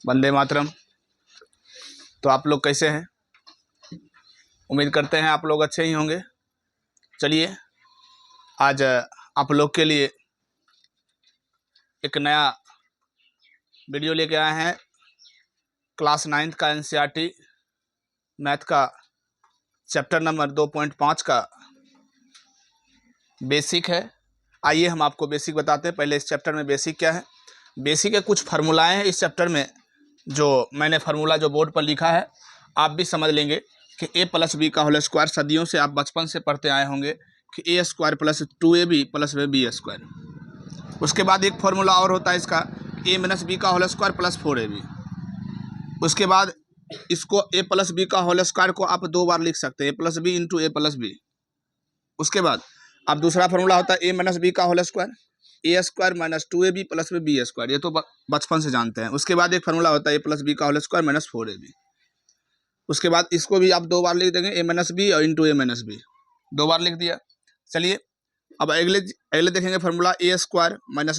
वंदे मातरम। तो आप लोग कैसे हैं? उम्मीद करते हैं आप लोग अच्छे ही होंगे। चलिए आज आप लोग के लिए एक नया वीडियो लेके आए हैं। क्लास 9th का NCERT मैथ का चैप्टर नंबर 2.5 का बेसिक है। आइए हम आपको बेसिक बताते हैं। पहले इस चैप्टर में बेसिक क्या है। बेसिक के कुछ फार्मूलाएँ हैं इस चैप्टर में, जो मैंने फार्मूला जो बोर्ड पर लिखा है आप भी समझ लेंगे कि a+b का होल स्क्वायर। सदियों से आप बचपन से पढ़ते आए होंगे कि a² + 2ab + b²। उसके बाद एक फार्मूला और होता है इसका, a - b का होल स्क्वायर + 4ab। उसके बाद इसको a+b का होल स्क्वायर को आप दो बार लिख सकते हैं, a+b × a+b। उसके बाद अब दूसरा फार्मूला होता है a - b का whole square, a² - 2ab + b²। ये तो बचपन से जानते हैं। उसके बाद एक फार्मूला होता है a+b का होल स्क्वायर - 4ab। उसके बाद इसको भी आप दो बार लिख देंगे, a - b और × a - b, दो बार लिख दिया। चलिए अब अगले देखेंगे फार्मूला a² -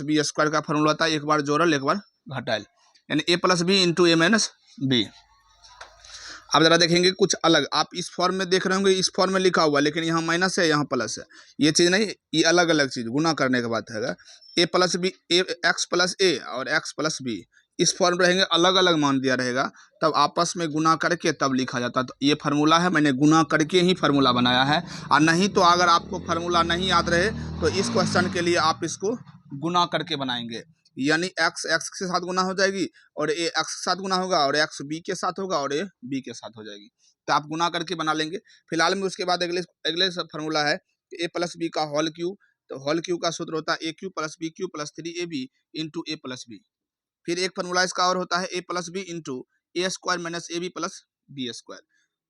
b² का फार्मूला होता है एक बार जोड़ल एक बार घटाएल, यानी a+b × a - b। अब जरा देखेंगे कुछ अलग। आप इस फॉर्म में देख रहे होंगे, इस फॉर्म में लिखा हुआ है, लेकिन यहाँ माइनस है यहाँ प्लस है। ये चीज़ नहीं, ये अलग अलग चीज़ गुना करने के बाद है। a+b x + a और x + b इस फॉर्म रहेंगे, अलग अलग मान दिया रहेगा, तब आपस में गुना करके तब लिखा जाता है। तो ये फार्मूला है, मैंने गुना करके ही फार्मूला बनाया है। और नहीं तो अगर आपको फार्मूला नहीं याद रहे तो इस क्वेश्चन के लिए आप इसको गुना करके बनाएंगे, यानी x के साथ गुना हो जाएगी और a x के साथ गुना होगा और x b के साथ होगा और a b के साथ हो जाएगी। तो आप गुना करके बना लेंगे फिलहाल में। उसके बाद अगले सब फार्मूला है a+b का होल क्यूब। तो होल क्यूब का सूत्र होता है a³ + b³ + 3ab × a+b। फिर एक फार्मूला इसका और होता है a+b × a² - ab + b²।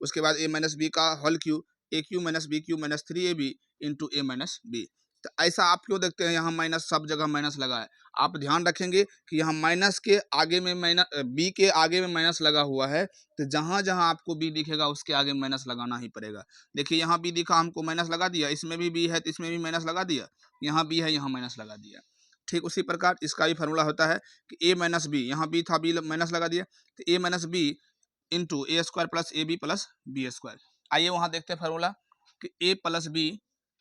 उसके बाद a - b का whole cube a³ - b³ - 3ab × a - b। तो ऐसा आप क्यों देखते हैं यहाँ माइनस, सब जगह माइनस लगा है। आप ध्यान रखेंगे कि यहाँ माइनस के आगे में बी के आगे में माइनस लगा हुआ है, तो जहाँ जहाँ आपको बी दिखेगा उसके आगे माइनस लगाना ही पड़ेगा। देखिए यहाँ बी दिखा, हमको माइनस लगा दिया, इसमें भी बी है तो इसमें भी माइनस लगा दिया, यहाँ बी है यहाँ माइनस लगा दिया। ठीक उसी प्रकार इसका भी फार्मूला होता है कि a - b, यहाँ बी था बी माइनस लगा दिया, तो a - b × a² + ab + b²। आइए वहाँ देखते हैं फार्मूला कि a + b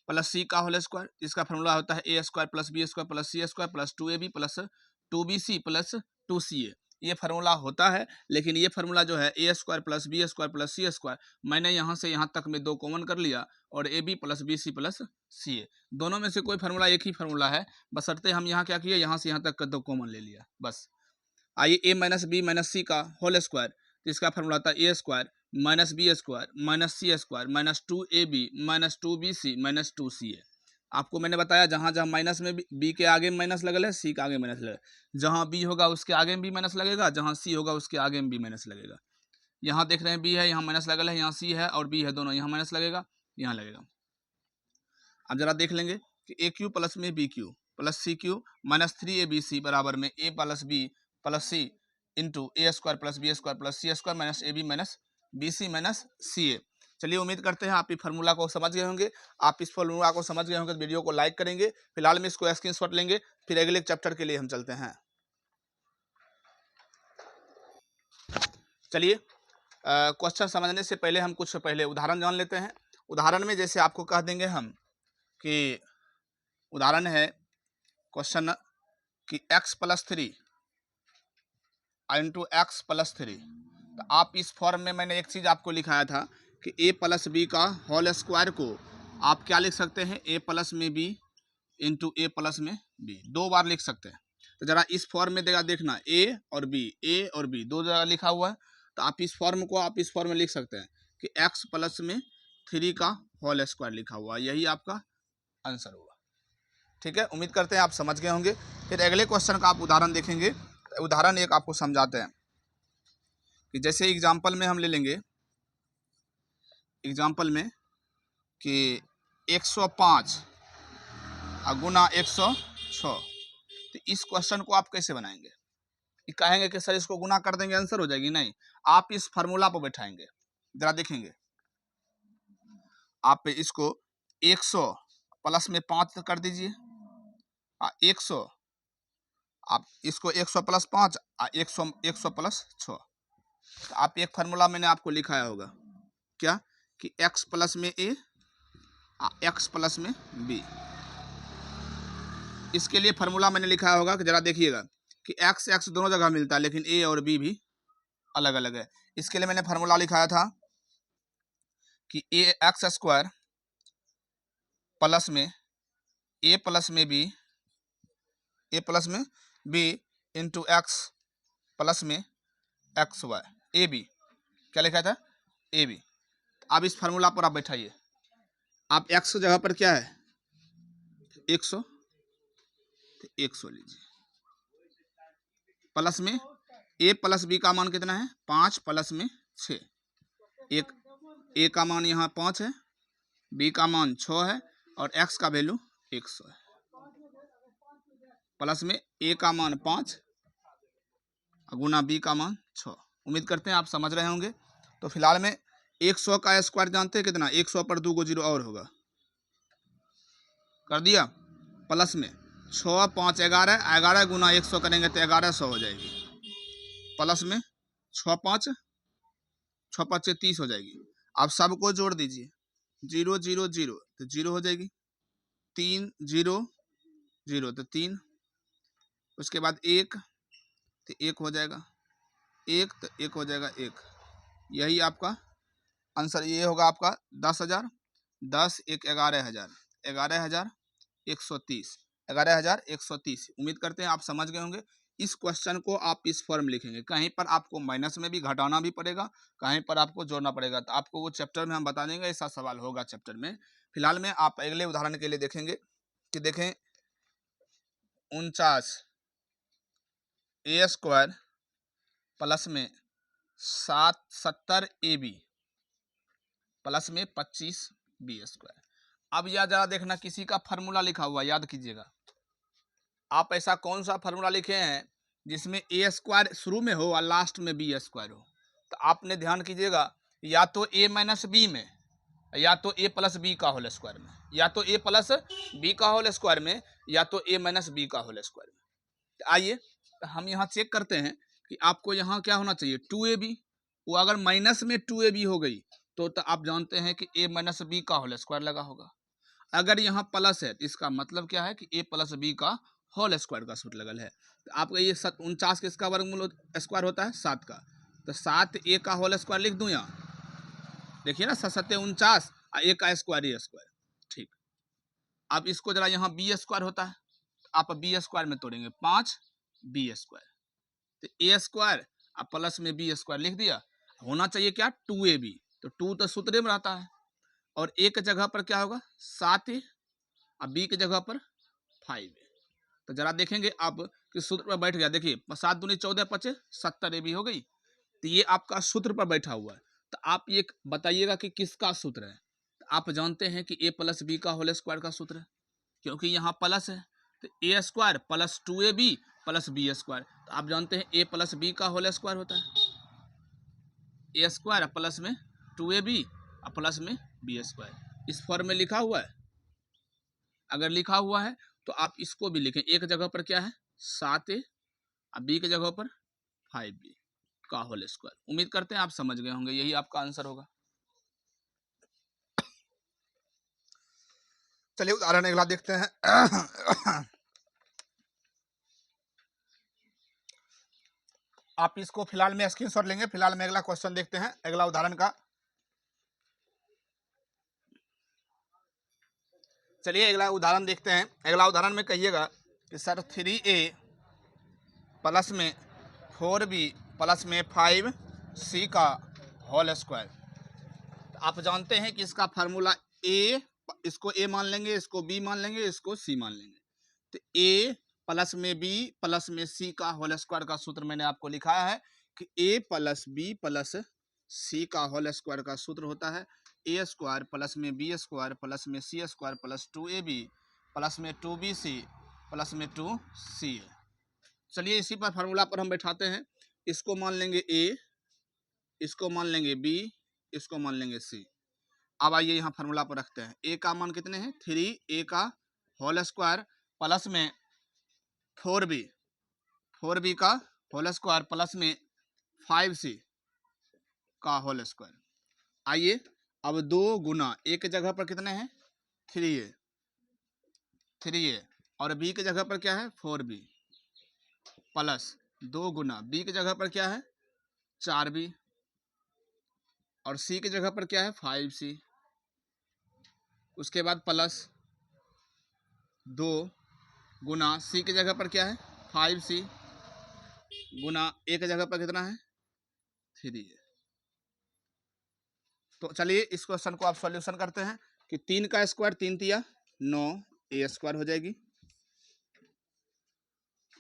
+ c का होल स्क्वायर। इसका फार्मूला होता है a² + b² + c² + 2ab + 2bc + 2ca। ये फार्मूला होता है, लेकिन ये फार्मूला जो है a² + b² + c², मैंने यहाँ से यहाँ तक में दो कॉमन कर लिया और ab + bc + ca। दोनों में से कोई फार्मूला एक ही फार्मूला है, बशर्ते हम यहाँ क्या किए, यहाँ से यहाँ तक का दो कॉमन ले लिया बस। आइए a - b - c का होल स्क्वायर। तो इसका फार्मूला आता है a² - b² - c² - 2ab - 2bc - 2ca। आपको मैंने बताया जहाँ जहाँ माइनस में बी के आगे माइनस लगल है, सी के आगे माइनस लगेगा। जहाँ बी होगा उसके आगे में भी माइनस लगेगा, जहाँ सी होगा उसके आगे में भी माइनस लगेगा। यहाँ देख रहे हैं बी है, यहाँ माइनस लगल है, यहाँ सी है और बी है, दोनों यहाँ माइनस लगेगा, यहाँ लगेगा। अब जरा देख लेंगे कि a³ + में b³ + c³ - 3abc बराबर में a + b + c × a² + b² + c² - ab - bc - ca। चलिए उम्मीद करते हैं आप इस फार्मूला को समझ गए होंगे। आप इस फार्मूला को समझ गए होंगे तो वीडियो को लाइक करेंगे। फिलहाल में इसको स्क्रीनशॉट लेंगे, फिर अगले चैप्टर के लिए हम चलते हैं। चलिए क्वेश्चन समझने से पहले हम कुछ पहले उदाहरण जान लेते हैं। उदाहरण में जैसे आपको कह देंगे हम कि उदाहरण है क्वेश्चन कि x + 3 × x + 3। तो आप इस फॉर्म में मैंने एक चीज़ आपको लिखाया था कि a + b का होल स्क्वायर को आप क्या लिख सकते हैं, a + में b × a + में b, दो बार लिख सकते हैं। तो जरा इस फॉर्म में देगा, देखना a और b दो जगह लिखा हुआ है। तो आप इस फॉर्म को आप इस फॉर्म में लिख सकते हैं कि x + में 3 का होल स्क्वायर लिखा हुआ है, यही आपका आंसर होगा। ठीक है, उम्मीद करते हैं आप समझ गए होंगे। फिर अगले क्वेश्चन का आप उदाहरण देखेंगे। उदाहरण एक आपको समझाते हैं कि जैसे एग्जाम्पल में हम ले लेंगे, एग्जाम्पल में कि 105 गुना 106। तो इस क्वेश्चन को आप कैसे बनाएंगे? कहेंगे कि सर इसको गुना कर देंगे आंसर हो जाएगी, नहीं, आप इस फार्मूला पर बैठाएंगे। जरा देखेंगे, आप इसको 100 + में 5 कर दीजिए, 100 आप इसको 100 प्लस 5 100 प्लस 6। तो आप एक फार्मूला मैंने आपको लिखाया होगा क्या कि x प्लस में a x प्लस में b। इसके लिए फार्मूला मैंने लिखाया होगा कि जरा देखिएगा कि x दोनों जगह मिलता है लेकिन a और b भी अलग अलग है। इसके लिए मैंने फार्मूला लिखाया था कि a एक्स स्क्वायर प्लस में a प्लस में b इंटू एक्स प्लस में एक्स वाई ए बी। क्या लिखा था ए बी। अब इस फार्मूला पर आप बैठाइए। आप एक्स की जगह पर क्या है 100 तो 100 लीजिए प्लस में a प्लस b का मान कितना है 5 प्लस में 6। एक a का मान यहाँ 5 है, b का मान 6 है और x का वैल्यू 100 है। प्लस में a का मान 5 गुना b का मान 6। उम्मीद करते हैं आप समझ रहे होंगे। तो फिलहाल में 100 का स्क्वायर जानते हैं कितना 100 पर 2 को 0 और होगा कर दिया। प्लस में 6 5 11 11 गुना 100 करेंगे तो 1100 हो जाएगी। प्लस में 6 5 30 हो जाएगी। आप सबको जोड़ दीजिए 0 0 0 तो 0 हो जाएगी 3 0 0 तो 3। उसके बाद 1 तो 1 हो जाएगा 1 तो 1 हो जाएगा 1। यही आपका आंसर ये होगा आपका 10,000 10 1 11,000 11,130 11,130। उम्मीद करते हैं आप समझ गए होंगे। इस क्वेश्चन को आप इस फॉर्म लिखेंगे, कहीं पर आपको माइनस में भी घटाना भी पड़ेगा, कहीं पर आपको जोड़ना पड़ेगा। तो आपको वो चैप्टर में हम बता देंगे, ऐसा सवाल होगा चैप्टर में। फिलहाल में आप अगले उदाहरण के लिए देखेंगे कि देखें 49 ए स्क्वायर प्लस में 70 ए बी प्लस में 25 बी स्क्वायर। अब यह जरा देखना किसी का फार्मूला लिखा हुआ याद कीजिएगा। आप ऐसा कौन सा फार्मूला लिखे हैं जिसमें ए स्क्वायर शुरू में हो और लास्ट में बी स्क्वायर हो। तो आपने ध्यान कीजिएगा या तो a माइनस बी में या तो a प्लस बी का होल स्क्वायर में या तो a प्लस बी का होल स्क्वायर में या तो a माइनस बी का होल स्क्वायर में। तो आइए हम यहाँ चेक करते हैं कि आपको यहाँ क्या होना चाहिए 2ab। वो अगर माइनस में 2ab हो गई तो आप जानते हैं कि a माइनस बी का होल स्क्वायर लगा होगा। अगर यहाँ प्लस है तो इसका मतलब क्या है कि a प्लस बी का होल स्क्वायर का सूत्र लगल है। तो आपका ये 49 किसका वर्गमूल स्क्वायर होता है 7 का। तो 7 a का होल स्क्वायर लिख दूं यहाँ देखिए ना 7 7 49 a का स्क्वायर ए स्क्वायर। ठीक। अब इसको जरा यहाँ बी स्क्वायर होता है आप बी स्क्वायर में तोड़ेंगे 5 बी स्क्वायर तो ए स्क्वायर अब प्लस में बी स्क्वायर लिख दिया। होना चाहिए क्या 2ab। तो 2 तो सूत्र में रहता है और a की जगह पर क्या होगा 7a और b की जगह पर 5a। तो जरा देखेंगे आप कि सूत्र पर बैठ गया। देखिए 7 दूनी 14 5 70 ab हो गई। तो ये आपका सूत्र पर बैठा हुआ है। तो आप ये बताइएगा कि किसका सूत्र है। तो आप जानते हैं कि a प्लस बी का होल स्क्वायर का सूत्र है क्योंकि यहाँ प्लस है। तो A square plus 2ab plus B square. तो आप जानते हैं a प्लस बी का होल स्क्वायर होता है ए स्क्वायर प्लस में 2ab प्लस में बी स्क्वायर। इस फॉर्म में लिखा हुआ है। अगर लिखा हुआ है तो आप इसको भी लिखें। एक जगह पर क्या है 7a और बी की जगह पर 5b का होल स्क्वायर। उम्मीद करते हैं आप समझ गए होंगे। यही आपका आंसर होगा। चलिए उदाहरण अगला देखते हैं। आप इसको फिलहाल में स्क्रीनशॉट लेंगे। फिलहाल में अगला क्वेश्चन देखते हैं अगला उदाहरण का। चलिए अगला उदाहरण देखते हैं। अगला उदाहरण में कहिएगा कि सर 3a प्लस में 4b प्लस में 5c का होल स्क्वायर। आप जानते हैं कि इसका फार्मूला a, इसको a मान लेंगे, इसको b मान लेंगे, इसको c मान लेंगे। तो a प्लस में b प्लस में c का होल स्क्वायर का सूत्र मैंने आपको लिखाया है कि a plus b plus c का होल स्क्वायर का सूत्र होता है a स्क्वायर प्लस में b स्क्वायर प्लस में c square plus 2ab plus में 2bc प्लस में 2c। चलिए इसी पर फार्मूला पर हम बैठाते हैं। इसको मान लेंगे a, इसको मान लेंगे b, इसको मान लेंगे c। अब आइए यहाँ फार्मूला पर रखते हैं। a का मान कितने हैं 3a का होल स्क्वायर प्लस में 4b 4b का होल स्क्वायर प्लस में 5c का होल स्क्वायर। आइए अब 2 गुना ए के जगह पर कितने हैं 3a और बी की जगह पर क्या है 4b प्लस 2 गुना बी की जगह पर क्या है 4b और सी की जगह पर क्या है 5c। उसके बाद प्लस 2 गुना सी की जगह पर क्या है 5c गुना ए की जगह पर कितना है 3a। तो चलिए इस क्वेश्चन को आप सॉल्यूशन करते हैं कि 3 का स्क्वायर 3 तिया 9 ए स्क्वायर हो जाएगी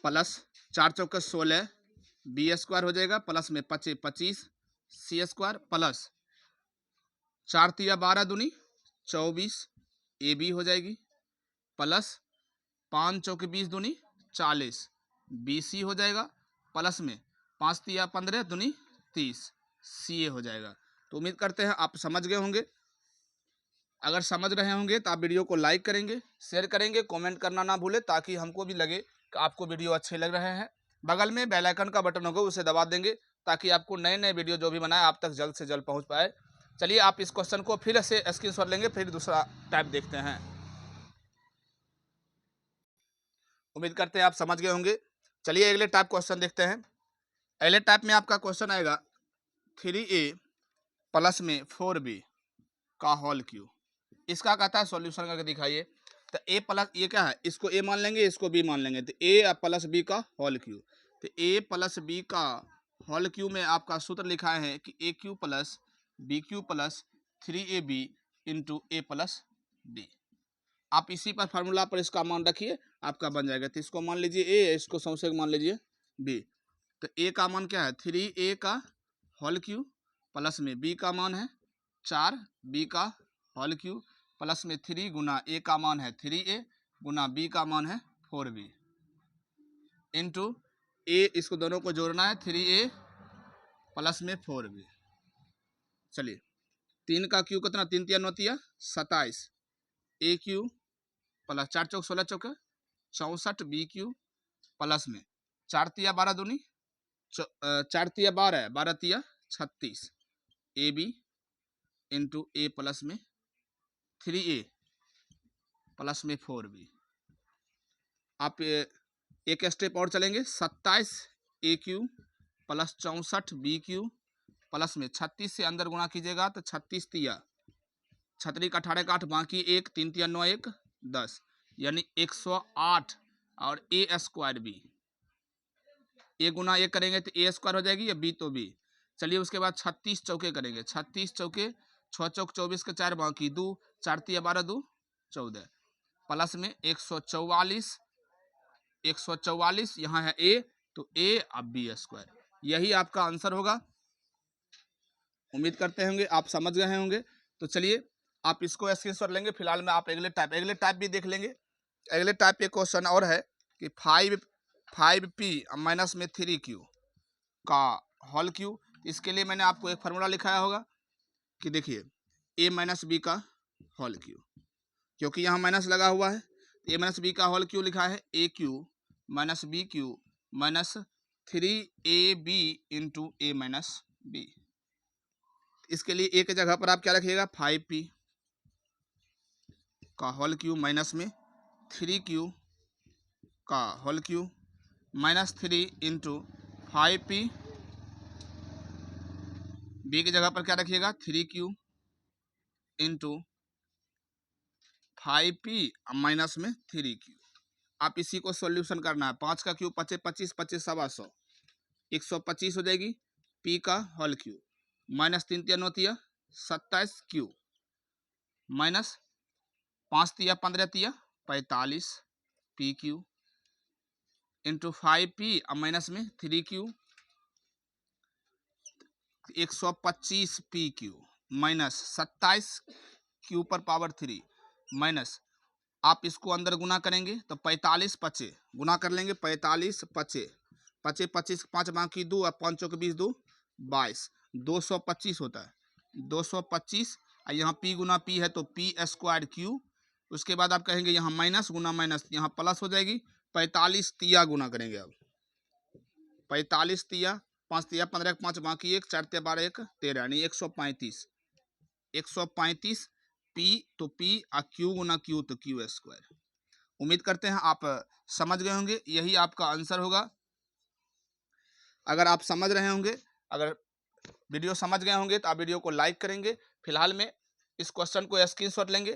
प्लस 4 चौके 16 बी स्क्वायर हो जाएगा प्लस में 25 सी स्क्वायर प्लस 4 तिया 12 दूनी 24 ए बी हो जाएगी प्लस 5 चौके 20 दूनी 40 बी सी हो जाएगा प्लस में 5 तिया 15 दूनी 30 सी ए हो जाएगा। तो उम्मीद करते हैं आप समझ गए होंगे। अगर समझ रहे होंगे तो आप वीडियो को लाइक करेंगे, शेयर करेंगे, कमेंट करना ना भूलें ताकि हमको भी लगे कि आपको वीडियो अच्छे लग रहे हैं। बगल में बेल आइकन का बटन होगा उसे दबा देंगे ताकि आपको नए नए वीडियो जो भी बनाए आप तक जल्द से जल्द पहुंच पाए। चलिए आप इस क्वेश्चन को फिर से स्क्रीनशॉट लेंगे, फिर दूसरा टाइप देखते हैं। उम्मीद करते हैं आप समझ गए होंगे। चलिए अगले टाइप क्वेश्चन देखते हैं। अगले टाइप में आपका क्वेश्चन आएगा 3a प्लस में 4b का होल क्यूब। इसका कहता है सॉल्यूशन करके दिखाइए। तो a प्लस ये क्या है, इसको a मान लेंगे, इसको b मान लेंगे, तो a प्लस b का होल क्यूब। तो a प्लस b का होल क्यूब में आपका सूत्र लिखा है कि a cube plus b cube plus 3ab into a plus b। आप इसी पर फार्मूला पर इसका मान रखिए, आपका बन जाएगा। तो इसको मान लीजिए a, इसको सौसे मान लीजिए b। तो a का मान क्या है 3a का होल क्यूब प्लस में b का मान है 4 b का होल क्यूब प्लस में 3 गुना a का मान है 3a गुना b का मान है 4b इंटू a, इसको दोनों को जोड़ना है 3a प्लस में 4b। चलिए 3 का क्यूब कितना 3 तिया 9 तिया 27 a cube plus 4 Chowk 16 Chowk 64 b cube plus में 4 तिया 12 दूनी 4 तिया 12 12 तिया 36 A B into A plus में 3a प्लस में 4b। आप एक स्टेप और चलेंगे 27 A cube plus 64 B cube plus में 36 से अंदर गुणा कीजिएगा तो 36 तिया 36 का 18 का 8 बाकी 1 3 तिया 9 1 10 यानी 108 और ए स्क्वायर बी। ए गुना ए करेंगे तो ए स्क्वायर हो जाएगी या बी तो बी। चलिए उसके बाद 36 चौके करेंगे 36 चौके 6 चौक 24 के 4 बाकी 2 4 तिया 12 2 14 प्लस में 144 यहाँ है ए तो ए अब बी स्क्वायर। यही आपका आंसर होगा। उम्मीद करते होंगे आप समझ गए होंगे। तो चलिए आप इसको स्क्रीनशॉट लेंगे। फिलहाल में आप अगले टाइप भी देख लेंगे। अगले टाइप पे क्वेश्चन और है कि 5p माइनस में 3q का होल क्यूब। इसके लिए मैंने आपको एक फार्मूला लिखाया होगा कि देखिए a माइनस बी का होल क्यूब, क्योंकि यहाँ माइनस लगा हुआ है a माइनस बी का होल क्यूब लिखा है a cube minus B cube minus 3ab into a minus B. इसके लिए a के जगह पर आप क्या रखिएगा 5p का होल क्यूब माइनस में 3q का whole cube minus 3 into 5p। B की जगह पर क्या रखिएगा 3q इंटू 5p माइनस में 3q। आप इसी को सॉल्यूशन करना है। 5 का क्यूब 25 25 25 सवा 100 125 हो जाएगी p का होल क्यूब माइनस 3 तिया 9 तिया 27 क्यूब माइनस 5 तिया 15 तिया 45 p cube into 5p minus में 3q 125 p cube minus 27 Q पर पावर 3 माइनस आप इसको अंदर गुना करेंगे तो 45 पचे गुना कर लेंगे 45 पचे 25 5 बाकी 2 और 5 के 20 2 22 225 होता है 225। यहाँ p गुना p है तो p स्क्वायर क्यू। उसके बाद आप कहेंगे यहाँ माइनस गुना माइनस यहाँ प्लस हो जाएगी 45 तिया गुना करेंगे। अब 45 तिया 5 तिया 15 5 बाकी 1 4 तिया 12 1 13 यानी 135 पी तो पी और क्यू गुना क्यू तो क्यू स्क्वायर। उम्मीद करते हैं आप समझ गए होंगे, यही आपका आंसर होगा। अगर आप समझ रहे होंगे, अगर वीडियो समझ गए होंगे तो आप वीडियो को लाइक करेंगे। फिलहाल में इस क्वेश्चन को स्क्रीनशॉट लेंगे,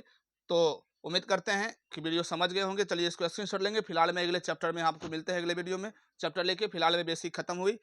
तो उम्मीद करते हैं कि वीडियो समझ गए होंगे। चलिए इसको स्क्रीनशॉट लेंगे। फिलहाल में अगले चैप्टर में आपको मिलते हैं, अगले वीडियो में चैप्टर लेके। फिलहाल में बेसिक खत्म हुई।